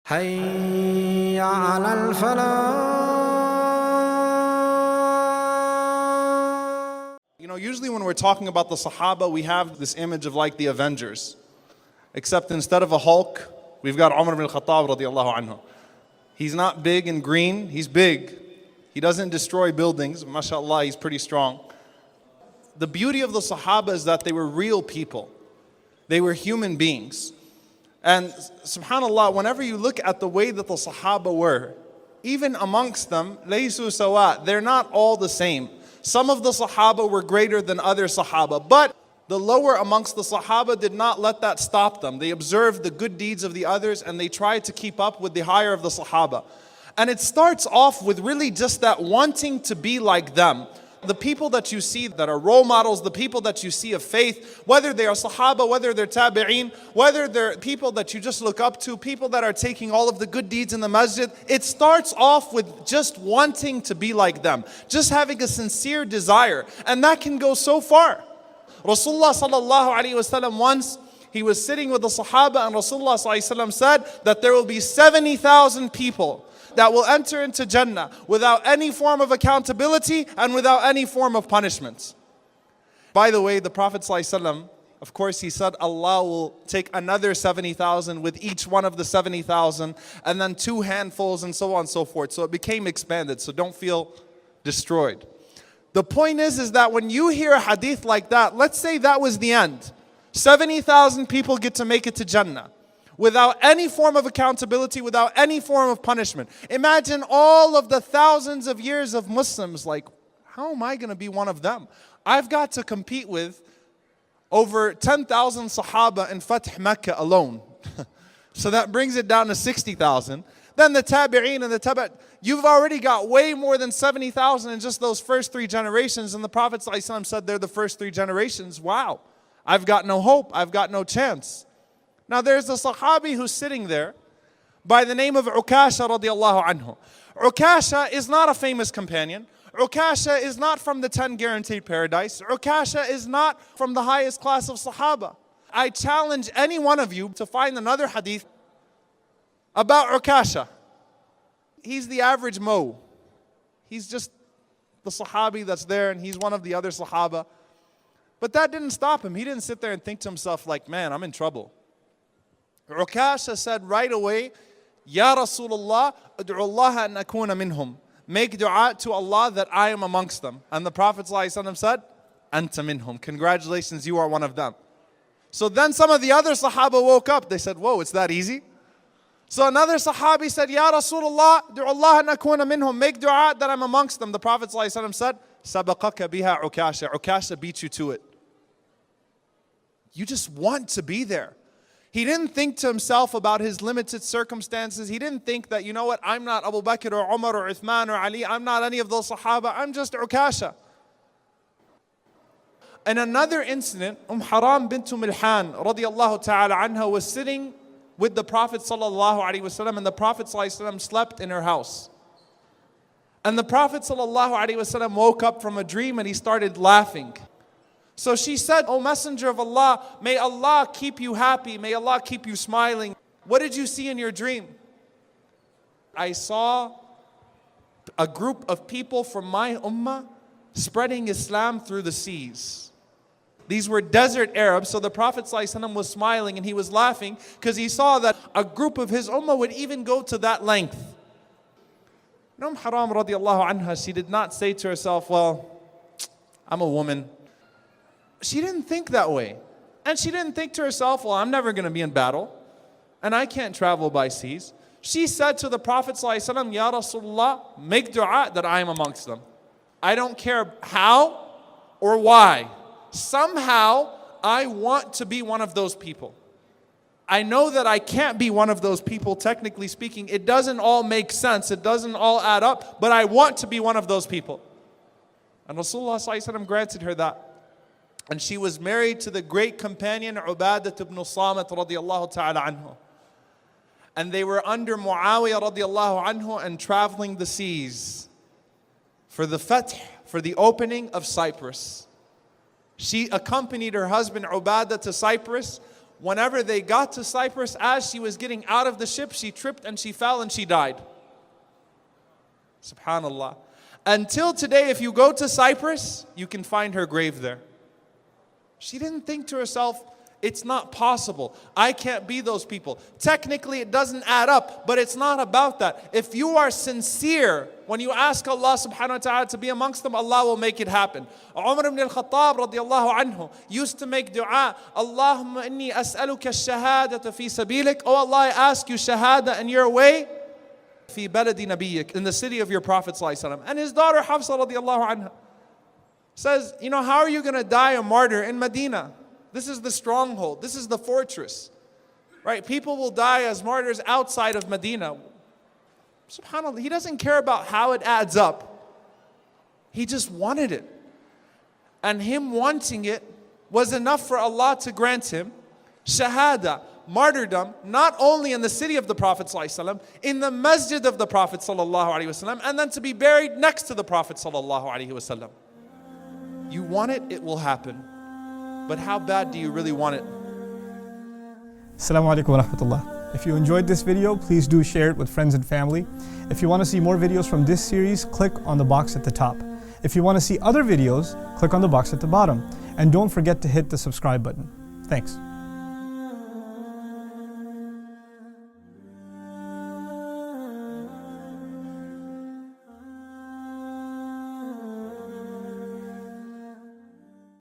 حي على الفلاح. Usually when we're talking about the Sahaba, we have this image of like the Avengers. Except instead of a Hulk, we've got Umar ibn al-Khattab radiallahu anhu. He's not big and green, he's big. He doesn't destroy buildings, mashallah, he's pretty strong. The beauty of the Sahaba is that they were real people. They were human beings. And subhanAllah, whenever you look at the way that the Sahaba were, even amongst them, laysu sawa, they're not all the same. Some of the Sahaba were greater than other Sahaba, but the lower amongst the Sahaba did not let that stop them. They observed the good deeds of the others and they tried to keep up with the higher of the Sahaba. And it starts off with really just that wanting to be like them. The people that you see that are role models, the people that you see of faith, whether they are Sahaba, whether they're Tabi'een, whether they're people that you just look up to, people that are taking all of the good deeds in the masjid, it starts off with just wanting to be like them, just having a sincere desire. And that can go so far. Rasulullah sallallahu alaihi wasallam once, he was sitting with the Sahaba and Rasulullah sallallahu alaihi wasallam said that there will be 70,000 people that will enter into Jannah without any form of accountability and without any form of punishment. By the way, the Prophet ﷺ, of course, he said Allah will take another 70,000 with each one of the 70,000 and then 2 handfuls and so on and so forth. So it became expanded, so don't feel destroyed. The point is that when you hear a hadith like that, let's say that was the end. 70,000 people get to make it to Jannah without any form of accountability, without any form of punishment. Imagine all of the thousands of years of Muslims, like, how am I going to be one of them? I've got to compete with over 10,000 Sahaba in Fath Mecca alone. So that brings it down to 60,000. Then the Tabi'een and the Tabi'at, you've already got way more than 70,000 in just those first 3 generations. And the Prophet ﷺ said they're the first 3 generations. Wow, I've got no hope, I've got no chance. Now there's a Sahabi who's sitting there by the name of Ukasha radiallahu anhu. Ukasha is not a famous companion. Ukasha is not from the 10 guaranteed paradise. Ukasha is not from the highest class of Sahaba. I challenge any one of you to find another hadith about Ukasha. He's the average Mo. He's just the Sahabi that's there and he's one of the other Sahaba. But that didn't stop him. He didn't sit there and think to himself like, man, I'm in trouble. Ukasha said right away, Ya Rasulullah, ad'u Allah an akuna minhum. Make dua to Allah that I am amongst them. And the Prophet ﷺ said, Anta minhum. Congratulations, you are one of them. So then some of the other Sahaba woke up. They said, whoa, it's that easy? So another Sahabi said, Ya Rasulullah, ad'u Allah an akuna minhum. Make dua that I'm amongst them. The Prophet ﷺ said, Sabaqaka biha Ukasha. Ukasha beat you to it. You just want to be there. He didn't think to himself about his limited circumstances. He didn't think that, you know what, I'm not Abu Bakr or Umar or Uthman or Ali. I'm not any of those Sahaba. I'm just Ukasha. In another incident, Haram bint Milhan radiallahu ta'ala anha was sitting with the Prophet sallallahu alaihi wasallam, and the Prophet sallallahu alaihi wasallam slept in her house. And the Prophet sallallahu alaihi wasallam woke up from a dream and he started laughing. So she said, O Messenger of Allah, may Allah keep you happy, may Allah keep you smiling. What did you see in your dream? I saw a group of people from my ummah spreading Islam through the seas. These were desert Arabs, so the Prophet ﷺ was smiling and he was laughing because he saw that a group of his ummah would even go to that length. Haram radiallahu anha, she did not say to herself, well, I'm a woman. She didn't think that way. And she didn't think to herself, well, I'm never going to be in battle. And I can't travel by seas. She said to the Prophet ﷺ, Ya Rasulullah, make dua that I am amongst them. I don't care how or why. Somehow, I want to be one of those people. I know that I can't be one of those people, technically speaking. It doesn't all make sense. It doesn't all add up. But I want to be one of those people. And Rasulullah ﷺ granted her that. And she was married to the great companion Ubadah ibn Samit radiallahu ta'ala anhu. And they were under Muawiyah radiallahu anhu and traveling the seas for the fath, for the opening of Cyprus. She accompanied her husband Ubadah to Cyprus Whenever they got to Cyprus, as she was getting out of the ship, she tripped and she fell and she died. Subhanallah. Until today, if you go to Cyprus, you can find her grave there. She didn't think to herself, it's not possible. I can't be those people. Technically, it doesn't add up, but it's not about that. If you are sincere, when you ask Allah subhanahu wa ta'ala to be amongst them, Allah will make it happen. Umar ibn al-Khattab radiallahu anhu used to make dua, Allahumma inni as'aluka ash-shahadata fi sabilik. Oh Allah, I ask you shahada in your way. Fi baladi nabiyyik, in the city of your Prophet sallallahu alaihi wasallam. And his daughter Hafsa radiallahu anha says, how are you going to die a martyr in Medina? This is the stronghold. This is the fortress. Right? People will die as martyrs outside of Medina. SubhanAllah, he doesn't care about how it adds up. He just wanted it. And him wanting it was enough for Allah to grant him shahada, martyrdom, not only in the city of the Prophet ﷺ, in the masjid of the Prophet ﷺ, and then to be buried next to the Prophet ﷺ. You want it, it will happen. But how bad do you really want it? Assalamu alaikum wa rahmatullah. If you enjoyed this video, please do share it with friends and family. If you want to see more videos from this series, click on the box at the top. If you want to see other videos, click on the box at the bottom. And don't forget to hit the subscribe button. Thanks.